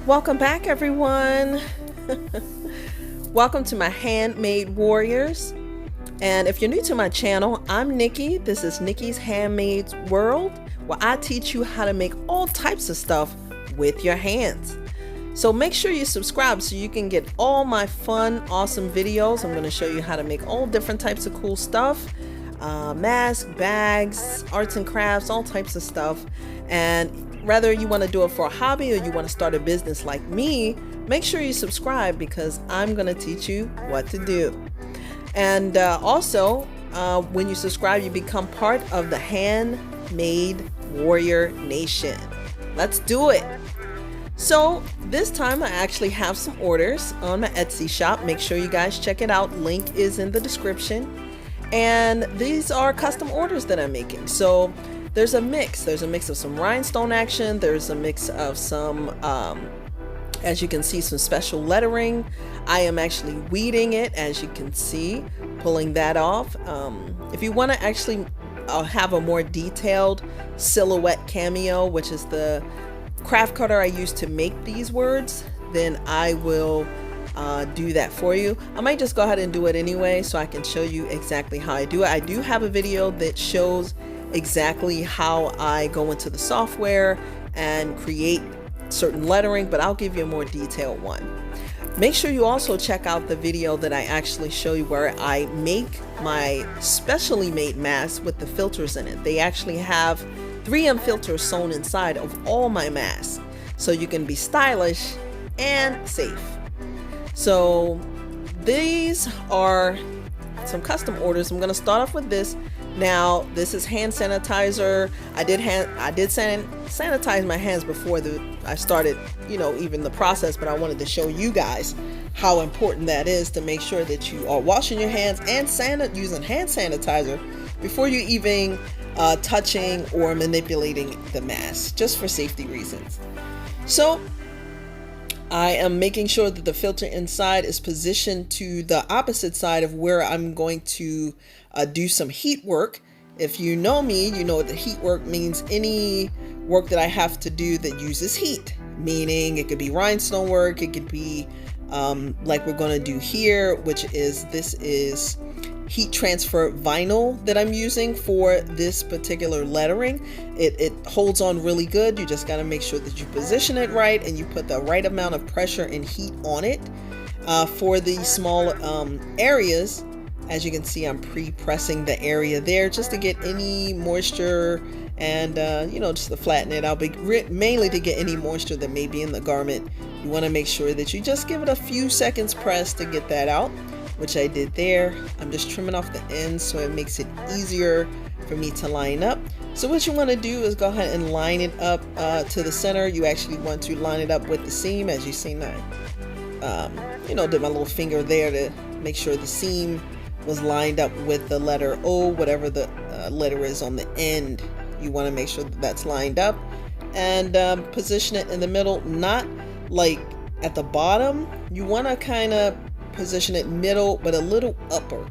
Welcome back, everyone. Welcome to my handmade warriors. And if you're new to my channel, I'm Nikki. This is Nikki's Handmade World, where I teach you how to make all types of stuff with your hands. So make sure you subscribe so you can get all my fun, awesome videos. I'm going to show you how to make all different types of cool stuff. Masks, bags, arts and crafts, all types of stuff. And whether you want to do it for a hobby or you want to start a business like me, make sure you subscribe because I'm going to teach you what to do. And also, when you subscribe, you become part of the Handmade Warrior Nation. Let's do it. So this time I actually have some orders on my Etsy shop. Make sure you guys check it out. Link is in the description. And these are custom orders that I'm making. So there's a mix. There's a mix of some rhinestone action. There's a mix of some, as you can see, some special lettering. I am actually weeding it, as you can see, pulling that off. If you want to actually have a more detailed Silhouette Cameo, which is the craft cutter I use to make these words, then I will do that for you. I might just go ahead and do it anyway so I can show you exactly how I do it. I do have a video that shows exactly how I go into the software and create certain lettering, but I'll give you a more detailed one. Make sure you also check out the video that I actually show you where I make my specially made masks with the filters in it. They actually have 3M filters sewn inside of all my masks, so you can be stylish and safe. So these are some custom orders. I'm going to start off with this. Now this is hand sanitizer. I did sanitize my hands before I started, even the process, but I wanted to show you guys how important that is to make sure that you are washing your hands and using hand sanitizer before you even touching or manipulating the mask, just for safety reasons. So I am making sure that the filter inside is positioned to the opposite side of where I'm going to do some heat work. If you know me, you know that heat work means any work that I have to do that uses heat, meaning it could be rhinestone work, it could be like we're going to do here, this is heat transfer vinyl that I'm using for this particular lettering. It holds on really good. You just got to make sure that you position it right and you put the right amount of pressure and heat on it. For the small areas, as you can see, I'm pre-pressing the area there just to get any moisture and just to flatten it. I'll be mainly to get any moisture that may be in the garment. You want to make sure that you just give it a few seconds press to get that out, which I did there. I'm just trimming off the ends so it makes it easier for me to line up. So what you want to do is go ahead and line it up to the center. You actually want to line it up with the seam, as you see now. Did my little finger there to make sure the seam was lined up with the letter O, whatever the letter is on the end. You want to make sure that that's lined up and position it in the middle, not like at the bottom. You want to kind of position it middle, but a little upper,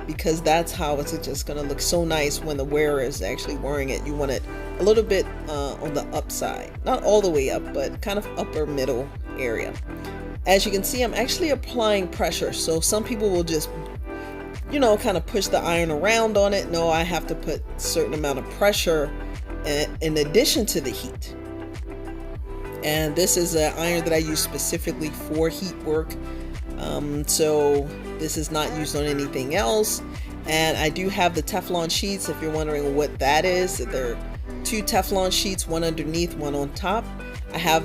because that's how it's just going to look so nice when the wearer is actually wearing it. You want it a little bit on the upside, not all the way up, but kind of upper middle area. As you can see, I'm actually applying pressure. So some people will just kind of push the iron around on it. No, I have to put a certain amount of pressure in addition to the heat. And this is an iron that I use specifically for heat work. So this is not used on anything else. And I do have the Teflon sheets, if you're wondering what that is. There are 2 Teflon sheets, one underneath, one on top. I have,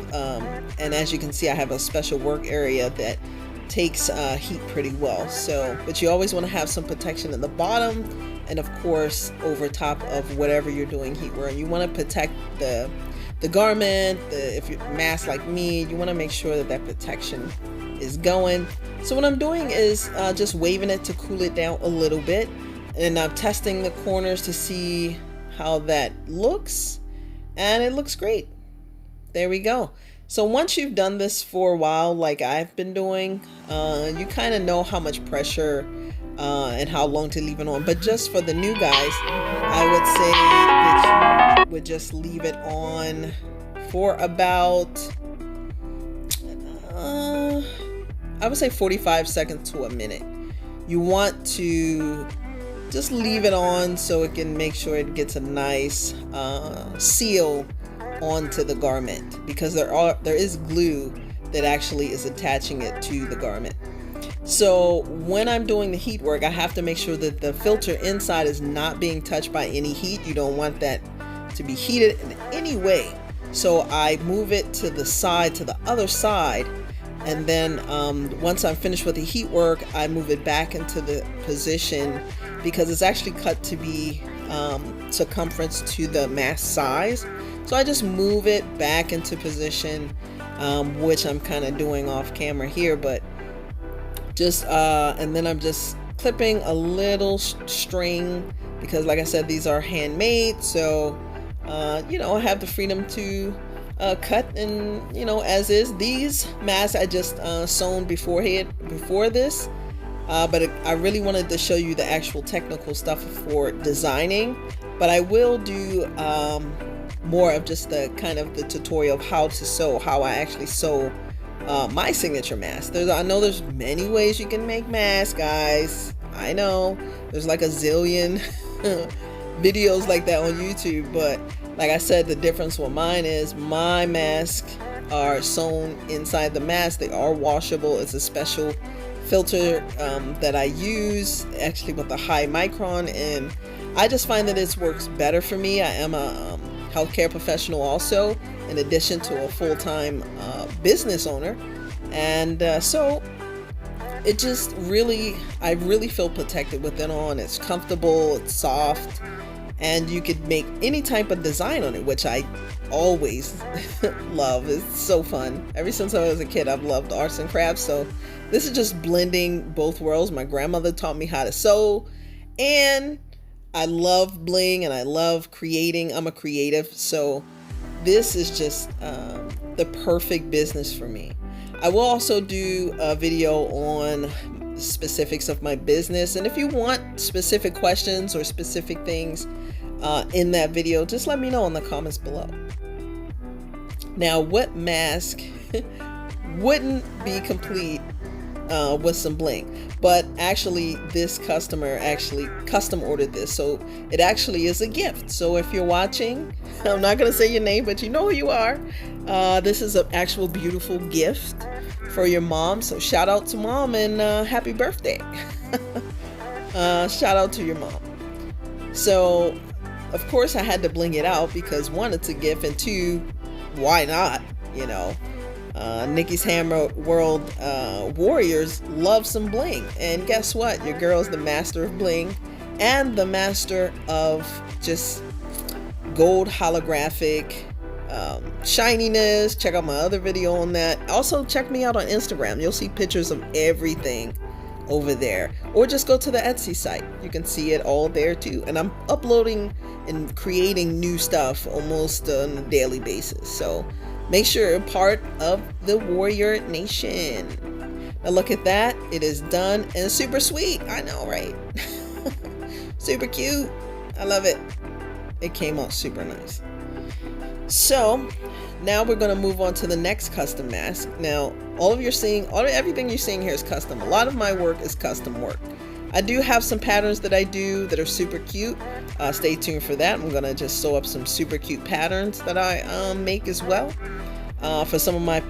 and as you can see, I have a special work area that takes heat pretty well. So, but you always want to have some protection at the bottom and of course over top of whatever you're doing heat work. You want to protect the garment. If you're masked like me, you want to make sure that that protection is going. So what I'm doing is just waving it to cool it down a little bit, and I'm testing the corners to see how that looks, and it looks great. There we go. So once you've done this for a while, like I've been doing, you kind of know how much pressure and how long to leave it on. But just for the new guys, I would say that you would just leave it on for about I would say 45 seconds to a minute. You want to just leave it on so it can make sure it gets a nice seal onto the garment, because there is glue that actually is attaching it to the garment. So when I'm doing the heat work, I have to make sure that the filter inside is not being touched by any heat. You don't want that to be heated in any way. So I move it to the side, to the other side, and then once I'm finished with the heat work, I move it back into the position, because it's actually cut to be circumference to the mask size. So I just move it back into position, which I'm kind of doing off camera here, but just and then I'm just clipping a little string, because like I said, these are handmade, so you know, I have the freedom to cut and, you know, as is. These masks I just sewn before this, but I really wanted to show you the actual technical stuff for designing, but I will do more of just the kind of the tutorial of how to sew, how I actually sew my signature mask. I know there's many ways you can make masks, guys. I know there's like a zillion videos like that on YouTube, but like I said, the difference with mine is my masks are sewn inside the mask. They are washable. It's a special filter that I use, actually with a high micron, and I just find that it works better for me. I am a healthcare professional also, in addition to a full-time business owner, and so it just really, I really feel protected with it on. It's comfortable, it's soft, and you could make any type of design on it, which I always love. It's so fun. Ever since I was a kid, I've loved arts and crafts, so this is just blending both worlds. My grandmother taught me how to sew, and I love bling and I love creating. I'm a creative, so this is just the perfect business for me. I will also do a video on specifics of my business, and if you want specific questions or specific things in that video, just let me know in the comments below. Now, what mask wouldn't be complete with some bling? But actually, this customer actually custom ordered this, so it actually is a gift. So if you're watching, I'm not gonna say your name, but you know who you are. This is an actual beautiful gift for your mom, so shout out to mom, and happy birthday. Shout out to your mom. So of course I had to bling it out, because one, it's a gift, and two, why not, you know? Nikki's Handmade World Warriors love some bling, and guess what? Your girl's the master of bling and the master of just gold holographic shininess. Check out my other video on that. Also check me out on Instagram. You'll see pictures of everything over there, or just go to the Etsy site. You can see it all there too, and I'm uploading and creating new stuff almost on a daily basis, so make sure you're part of the Warrior Nation. Now look at that. It is done and super sweet. I know, right? Super cute. I love it. It came out super nice. So now we're going to move on to the next custom mask. Now everything you're seeing here is custom. A lot of my work is custom work. I do have some patterns that I do that are super cute. Stay tuned for that. I'm going to just sew up some super cute patterns that I make as well. For some of my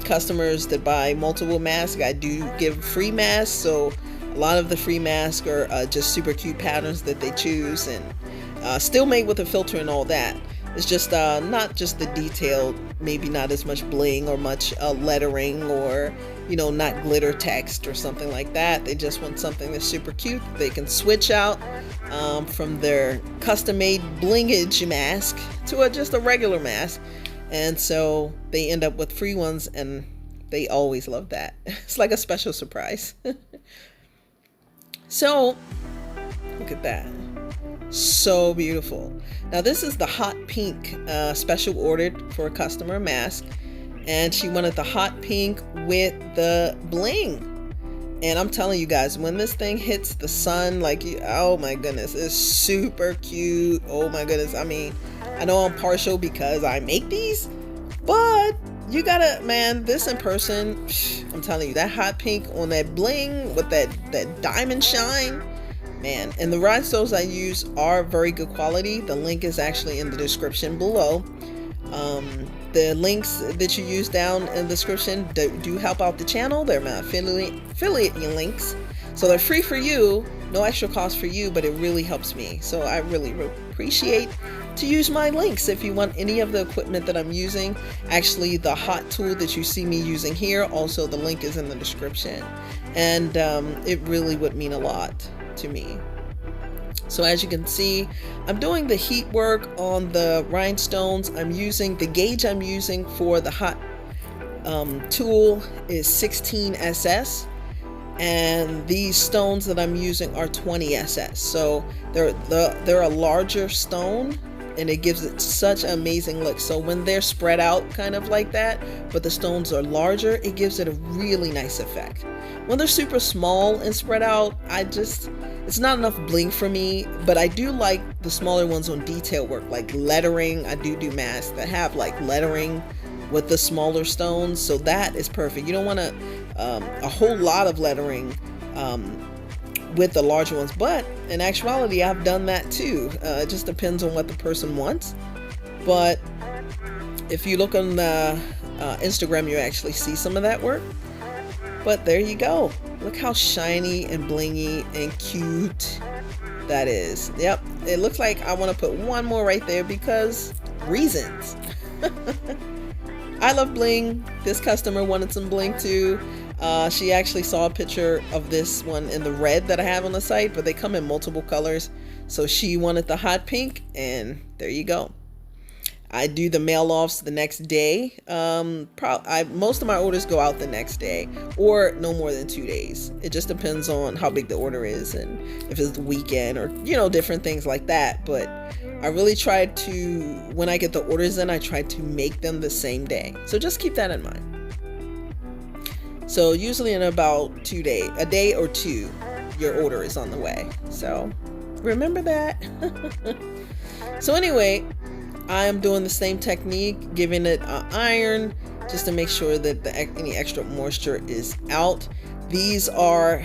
customers that buy multiple masks, I do give free masks, so a lot of the free masks are just super cute patterns that they choose, and still made with a filter and all that. It's just not just the detailed, maybe not as much bling or much lettering, or you know, not glitter text or something like that. They just want something that's super cute. They can switch out from their custom made blingage mask to just a regular mask. And so they end up with free ones, and they always love that. It's like a special surprise. So look at that. So beautiful. Now this is the hot pink special ordered for a customer mask, and she wanted the hot pink with the bling. And I'm telling you guys, when this thing hits the sun, like, oh my goodness, it's super cute. Oh my goodness. I mean, I know I'm partial because I make these, but you gotta, man, this in person, I'm telling you, that hot pink on that bling with that diamond shine, man. And the rhinestones I use are very good quality. The link is actually in the description below. The links that you use down in the description do help out the channel. They're my affiliate links, so they're free for you, no extra cost for you, but it really helps me. So I really appreciate to use my links if you want any of the equipment that I'm using. Actually, the hot tool that you see me using here, also the link is in the description, and it really would mean a lot to me. So as you can see, I'm doing the heat work on the rhinestones. I'm using the gauge I'm using for the hot tool is 16 SS, and these stones that I'm using are 20 SS. So they're a larger stone, and it gives it such an amazing look. So when they're spread out kind of like that, but the stones are larger, it gives it a really nice effect. When they're super small and spread out, it's not enough bling for me, but I do like the smaller ones on detail work, like lettering. I do masks that have like lettering with the smaller stones, so that is perfect. You don't want a whole lot of lettering with the larger ones, but in actuality I've done that too. It just depends on what the person wants, but if you look on the Instagram, you actually see some of that work. But there you go. Look how shiny and blingy and cute that is. Yep, it looks like I want to put one more right there because reasons. I love bling. This customer wanted some bling too. She actually saw a picture of this one in the red that I have on the site, but they come in multiple colors. So she wanted the hot pink, and there you go. I do the mail offs the next day. Most of my orders go out the next day or no more than 2 days. It just depends on how big the order is and if it's the weekend or, different things like that. But I really try to, when I get the orders in, I try to make them the same day. So just keep that in mind. So usually in about a day or two, your order is on the way. So remember that. So anyway, I am doing the same technique, giving it an iron just to make sure that any extra moisture is out. These are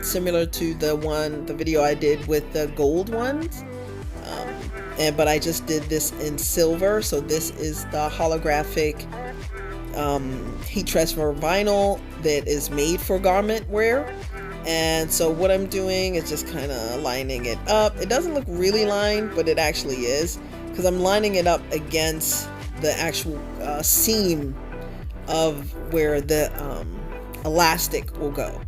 similar to the video I did with the gold ones, but I just did this in silver. So this is the holographic heat transfer vinyl that is made for garment wear. And so what I'm doing is just kind of lining it up. It doesn't look really lined, but it actually is, because I'm lining it up against the actual seam of where the elastic will go.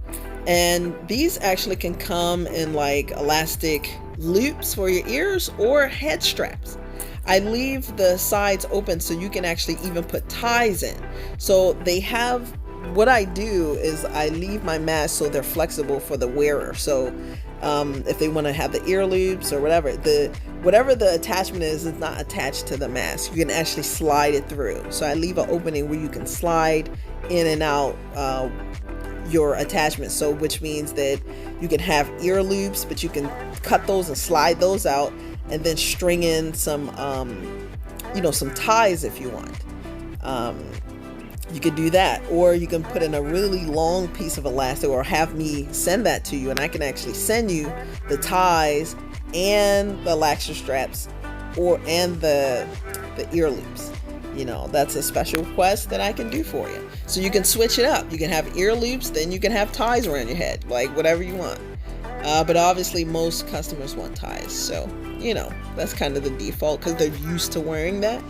And these actually can come in like elastic loops for your ears or head straps. I leave the sides open so you can actually even put ties in. So they have, what I do is I leave my masks so they're flexible for the wearer. So if they want to have the ear loops or whatever the attachment is not attached to the mask, you can actually slide it through. So I leave an opening where you can slide in and out your attachment, so which means that you can have ear loops, but you can cut those and slide those out and then string in some some ties if you want. You could do that, or you can put in a really long piece of elastic, or have me send that to you, and I can actually send you the ties and the elastic straps and the ear loops. That's a special request that I can do for you. So you can switch it up. You can have ear loops, then you can have ties around your head, like whatever you want. But obviously most customers want ties, so that's kind of the default because they're used to wearing that.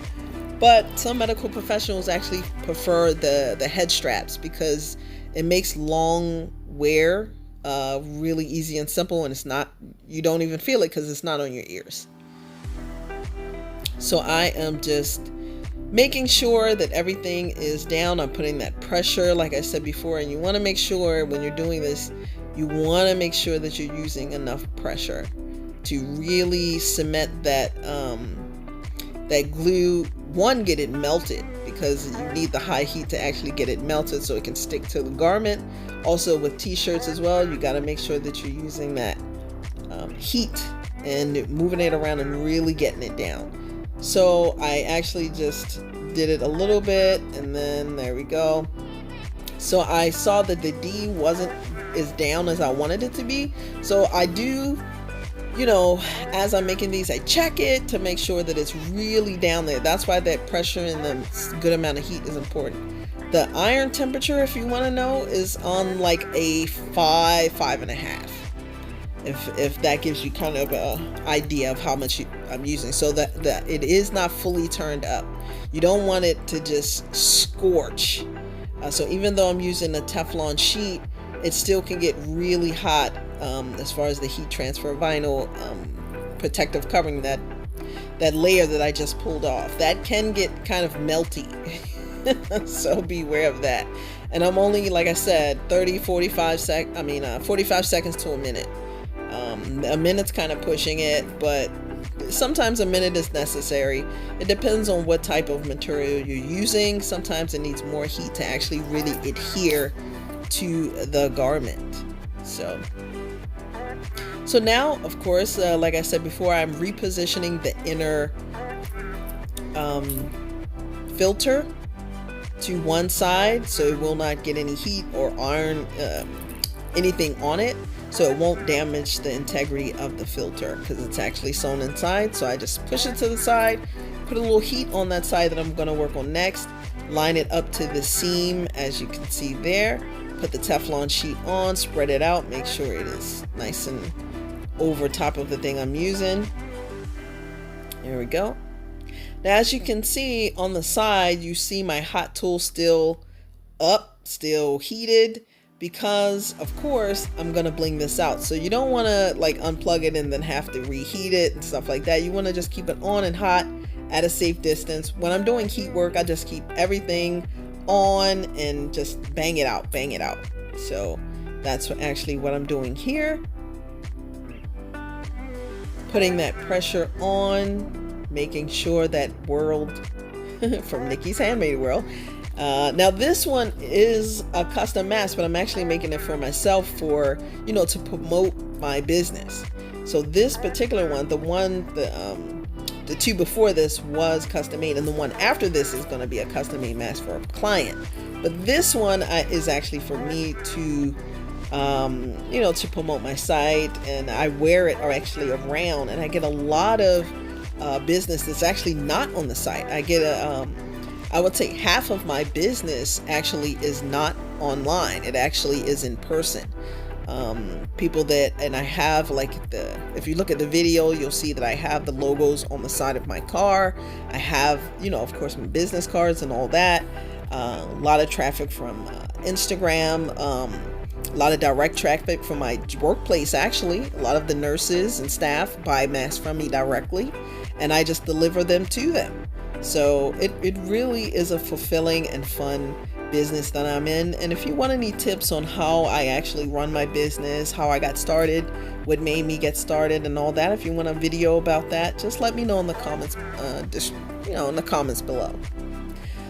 But some medical professionals actually prefer the head straps because it makes long wear really easy and simple, and you don't even feel it because it's not on your ears. So I am just making sure that everything is down. I'm putting that pressure, like I said before, and you want to make sure when you're doing this, you want to make sure that you're using enough pressure to really cement that glue. One, get it melted, because you need the high heat to actually get it melted so it can stick to the garment. Also with t-shirts as well, you got to make sure that you're using that heat and moving it around and really getting it down. So I actually just did it a little bit, and then there we go. So I saw that the D wasn't as down as I wanted it to be. So I do, you know, as I'm making these, I check it to make sure that it's really down there. That's why that pressure and the good amount of heat is important. The iron temperature, if you want to know, is on like a 5.5. If that gives you kind of an idea of how much I'm using, so that it is not fully turned up. You don't want it to just scorch. So even though I'm using a Teflon sheet, it still can get really hot as far as the heat transfer vinyl protective covering, that layer that I just pulled off. That can get kind of melty. So beware of that. And I'm only, like I said, 45 seconds to a minute. A minute's kind of pushing it, but sometimes a minute is necessary. It depends on what type of material you're using. Sometimes it needs more heat to actually really adhere to the garment. So now, of course, like I said before, I'm repositioning the inner filter to one side so it will not get any heat or iron anything on it, so it won't damage the integrity of the filter because it's actually sewn inside. So I just push it to the side, put a little heat on that side that I'm going to work on next, line it up to the seam as you can see there, put the Teflon sheet on, spread it out, make sure it is nice and over top of the thing I'm using. There we go. Now, as you can see on the side, you see my hot tool still up, still heated, because of course I'm gonna bling this out. So you don't want to like unplug it and then have to reheat it and stuff like that. You want to just keep it on and hot at a safe distance. When I'm doing heat work, I just keep everything on and just bang it out. So that's actually what I'm doing here. Putting that pressure on, making sure that world from Nikki's Handmade World. Now this one is a custom mask, but I'm actually making it for myself for, you know, to promote my business. So this particular one, the two before this was custom made, and the one after this is going to be a custom made mask for a client. But this one is actually for me to, you know, to promote my site, and I wear it actually around, and I get a lot of business that's actually not on the site. I get I would say half of my business actually is not online. It actually is in person. People that, and I have like if you look at the video, you'll see that I have the logos on the side of my car. I have, you know, of course, my business cards and all that. A lot of traffic from Instagram, a lot of direct traffic from my workplace. Actually, a lot of the nurses and staff buy masks from me directly, and I just deliver them to them. So it really is a fulfilling and fun business that I'm in. And if you want any tips on how I actually run my business, how I got started, what made me get started and all that, if you want a video about that, just let me know in the comments, in the comments below.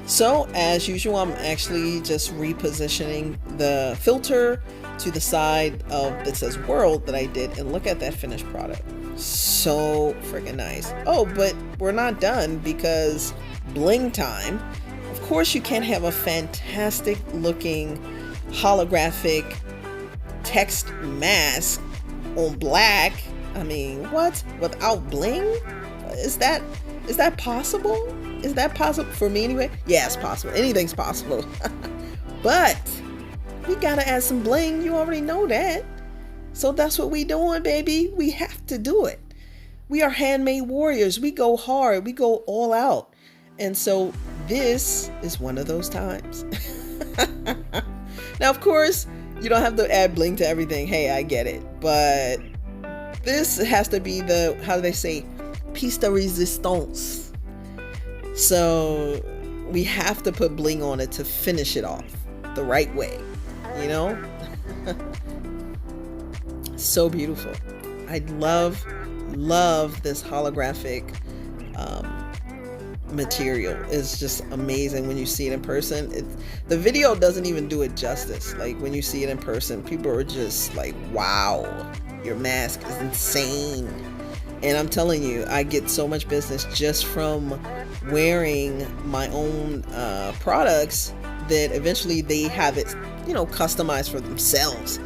So as usual, I'm actually just repositioning the filter to the side of that says world that I did, and look at that finished product. So freaking nice. Oh, but we're not done, because bling time. Of course, you can't have a fantastic looking holographic text mask on black. I mean, what? Without bling? Is that possible? Is that possible for me anyway? Yeah, it's possible. Anything's possible. But we gotta add some bling. You already know that. So that's what we doing, baby. We have to do it. We are handmade warriors. We go hard. We go all out. And so this is one of those times. Now, of course, you don't have to add bling to everything. Hey, I get it. But this has to be the, how do they say, piece de resistance. So we have to put bling on it to finish it off the right way, you know? So beautiful. I love this holographic material. It's just amazing when you see it in person. The video doesn't even do it justice. Like when you see it in person, people are just like, wow, your mask is insane. And I'm telling you, I get so much business just from wearing my own products, that eventually they have it, you know, customized for themselves.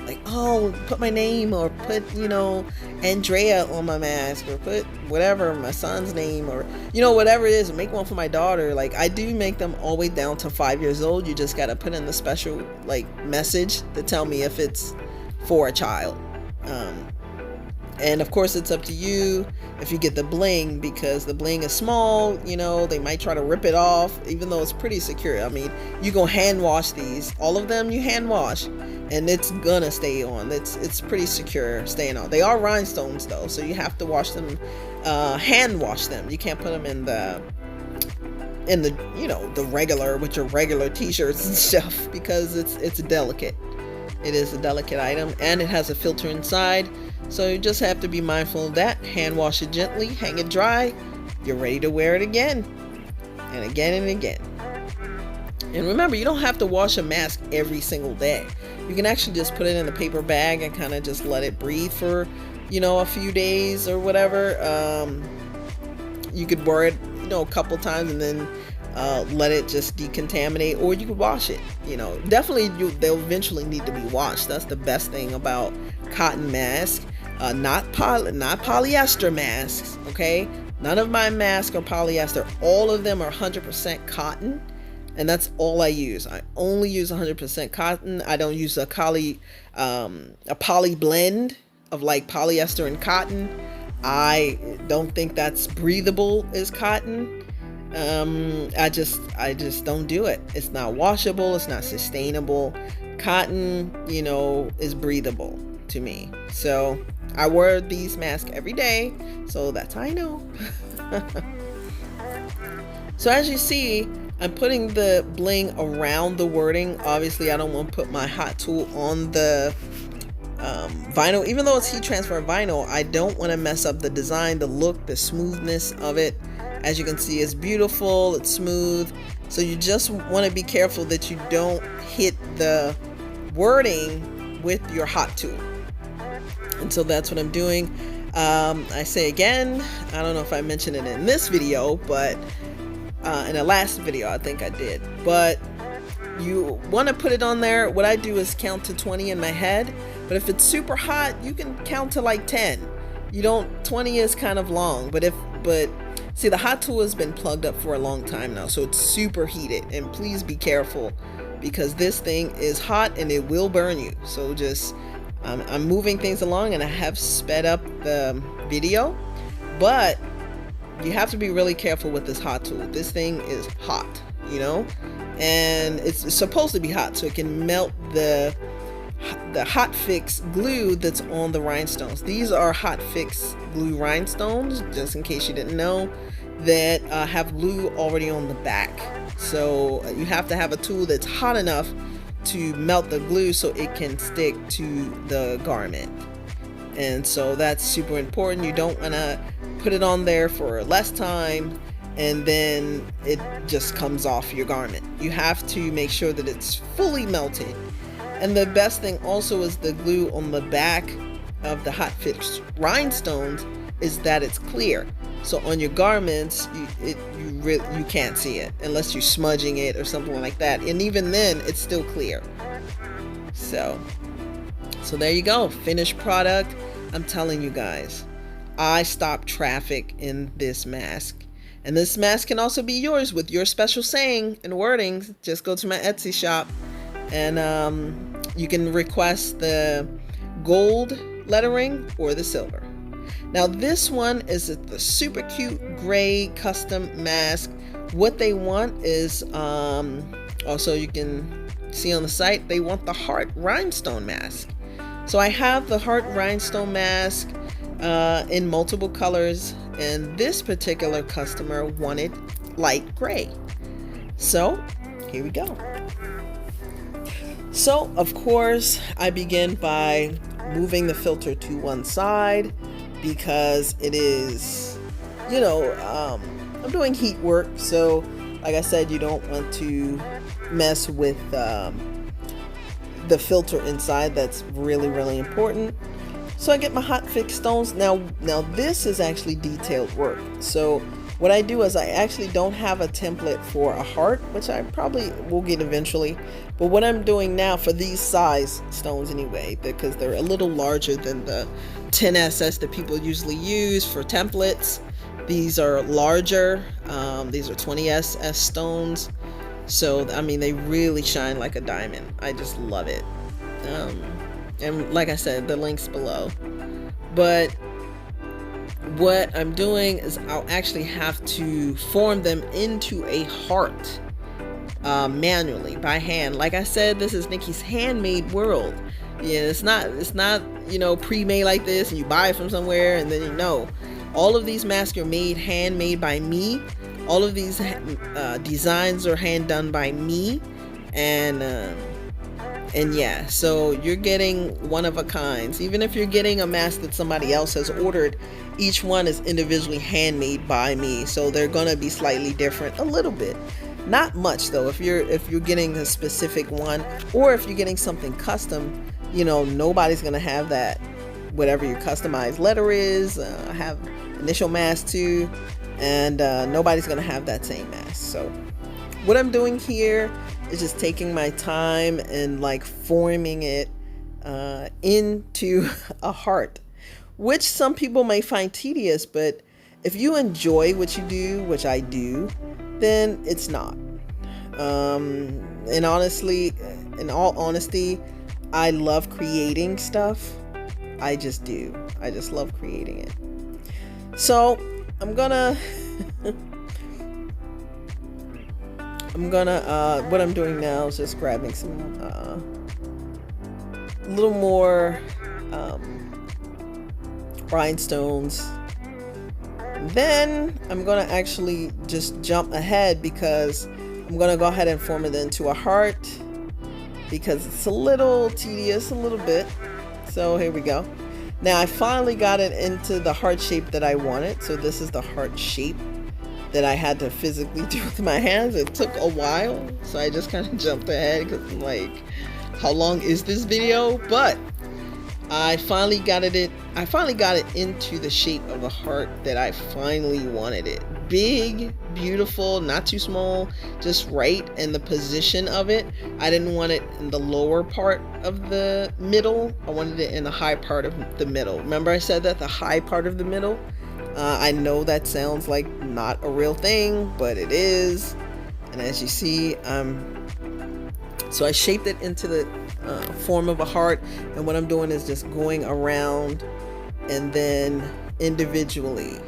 Like, oh, put my name, or put, you know, Andrea on my mask, or put whatever, my son's name, or, you know, whatever it is. Make one for my daughter. Like, I do make them all the way down to 5 years old. You just got to put in the special, like, message to tell me if it's for a child. And of course, it's up to you if you get the bling, because the bling is small, you know, they might try to rip it off, even though it's pretty secure. I mean, you go hand wash these, all of them you hand wash, and it's gonna stay on. It's pretty secure staying on. They are rhinestones though, so you have to wash them, hand wash them. You can't put them in the you know, the regular, with your regular t-shirts and stuff, because it's delicate. It is a delicate item, and it has a filter inside, so you just have to be mindful of that. Hand wash it gently, hang it dry, you're ready to wear it again and again and again. And remember, you don't have to wash a mask every single day. You can actually just put it in a paper bag and kind of just let it breathe for, you know, a few days or whatever. You could wear it, you know, a couple times and then let it just decontaminate, or you could wash it. You know, definitely they'll eventually need to be washed. That's the best thing about cotton masks, not polyester masks. Okay, none of my masks are polyester. All of them are 100% cotton, and that's all I use. I only use 100% cotton. I don't use a poly blend of like polyester and cotton. I don't think that's breathable as cotton. I just don't do it. It's not washable. It's not sustainable. Cotton, you know, is breathable to me. So I wear these masks every day. So that's how I know. So as you see, I'm putting the bling around the wording. Obviously, I don't want to put my hot tool on the vinyl. Even though it's heat transfer vinyl, I don't want to mess up the design, the look, the smoothness of it. As you can see, it's beautiful, it's smooth. So you just want to be careful that you don't hit the wording with your hot tool. And so that's what I'm doing. I say again, I don't know if I mentioned it in this video, but in the last video I think I did, but you want to put it on there. What I do is count to 20 in my head, but if it's super hot, you can count to like 10. You don't, 20 is kind of long, but see, the hot tool has been plugged up for a long time now, so it's super heated, and please be careful, because this thing is hot and it will burn you. So just, I'm moving things along, and I have sped up the video, but you have to be really careful with this hot tool. This thing is hot, you know, and it's supposed to be hot so it can melt the Hotfix glue that's on the rhinestones. These are Hotfix glue rhinestones, just in case you didn't know, that have glue already on the back. So you have to have a tool that's hot enough to melt the glue so it can stick to the garment. And so that's super important. You don't want to put it on there for less time and then it just comes off your garment. You have to make sure that it's fully melted. And the best thing also is the glue on the back of the Hotfix rhinestones is that it's clear. So on your garments, you can't see it unless you're smudging it or something like that. And even then, it's still clear. So there you go, finished product. I'm telling you guys, I stopped traffic in this mask. And this mask can also be yours with your special saying and wordings. Just go to my Etsy shop. And you can request the gold lettering or the silver. Now this one is the super cute gray custom mask. What they want is, also you can see on the site, they want the heart rhinestone mask. So I have the heart rhinestone mask in multiple colors, and this particular customer wanted light gray. So here we go. So, of course, I begin by moving the filter to one side because it is, you know, I'm doing heat work. So, like I said, you don't want to mess with the filter inside. That's really, really important. So I get my Hotfix stones. Now this is actually detailed work. So What I do is I actually don't have a template for a heart, which I probably will get eventually. But what I'm doing now for these size stones anyway, because they're a little larger than the 10SS that people usually use for templates. These are larger. These are 20SS stones. So, I mean, they really shine like a diamond. I just love it. And like I said, the link's below. But what I'm doing is I'll actually have to form them into a heart manually by hand. Like I said, this is Nikki's handmade world. Yeah, it's not you know, pre-made like this and you buy it from somewhere and then you know. All of these masks are handmade by me. All of these designs are hand done by me, and yeah, so you're getting one of a kinds. Even if you're getting a mask that somebody else has ordered, each one is individually handmade by me, so they're gonna be slightly different a little bit. Not much though. If you're getting a specific one, or if you're getting something custom, you know, nobody's gonna have that. Whatever your customized letter is, I have initial mask too, and nobody's gonna have that same mask. So what I'm doing here is just taking my time and like forming it into a heart, which some people may find tedious, but if you enjoy what you do, which I do, then it's not. And honestly, in all honesty, I love creating stuff. I just do. I just love creating it. So I'm gonna what I'm doing now is just grabbing some little more rhinestones. Then I'm gonna actually just jump ahead because I'm gonna go ahead and form it into a heart because it's a little tedious, a little bit. So here we go. Now I finally got it into the heart shape that I wanted. So this is the heart shape that I had to physically do with my hands. It took a while, so I just kind of jumped ahead because I'm like, how long is this video? But I finally got it into the shape of the heart that I finally wanted it. Big, beautiful, not too small, just right in the position of it. I didn't want it in the lower part of the middle. I wanted it in the high part of the middle. Remember I said that, the high part of the middle? I know that sounds like not a real thing, but it is. And as you see, so I shaped it into the form of a heart, and what I'm doing is just going around and then individually,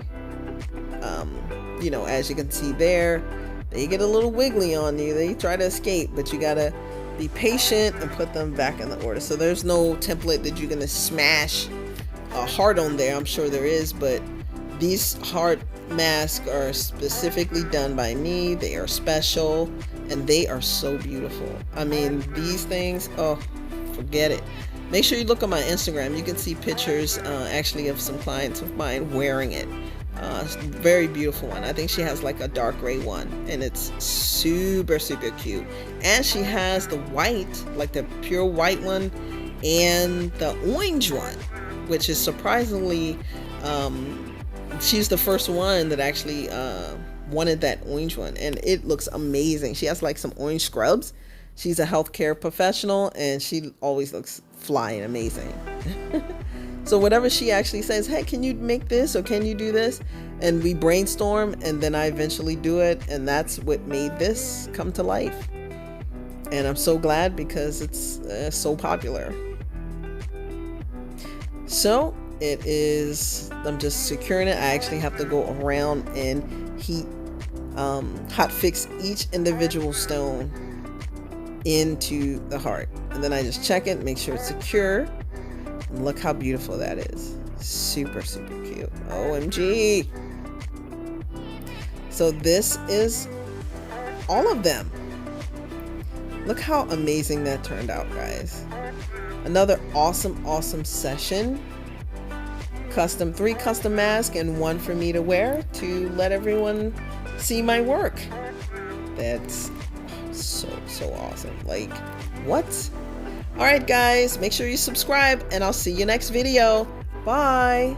you know, as you can see there, they get a little wiggly on you. They try to escape, but you gotta be patient and put them back in the order. So there's no template that you're gonna smash a heart on there. I'm sure there is, but these heart masks are specifically done by me. They are special and they are so beautiful. I mean, these things, oh, forget it. Make sure you look on my Instagram. You can see pictures actually of some clients of mine wearing it. It's a very beautiful one. I think she has like a dark gray one, and it's super, super cute. And she has the white, like the pure white one, and the orange one, which is surprisingly, she's the first one that actually wanted that orange one, and it looks amazing. She has like some orange scrubs. She's a healthcare professional, and she always looks fly and amazing. So whatever she actually says, hey, can you make this, or can you do this? And we brainstorm, and then I eventually do it, and that's what made this come to life. And I'm so glad because it's so popular. So it is, I'm just securing it. I actually have to go around and heat, hot fix each individual stone into the heart. And then I just check it, make sure it's secure. And look how beautiful that is. Super, super cute. OMG. So this is all of them. Look how amazing that turned out, guys. Another awesome, awesome session. Three custom masks and one for me to wear to let everyone see my work. That's so awesome. Like, what? All right, guys, make sure you subscribe, and I'll see you next video. Bye.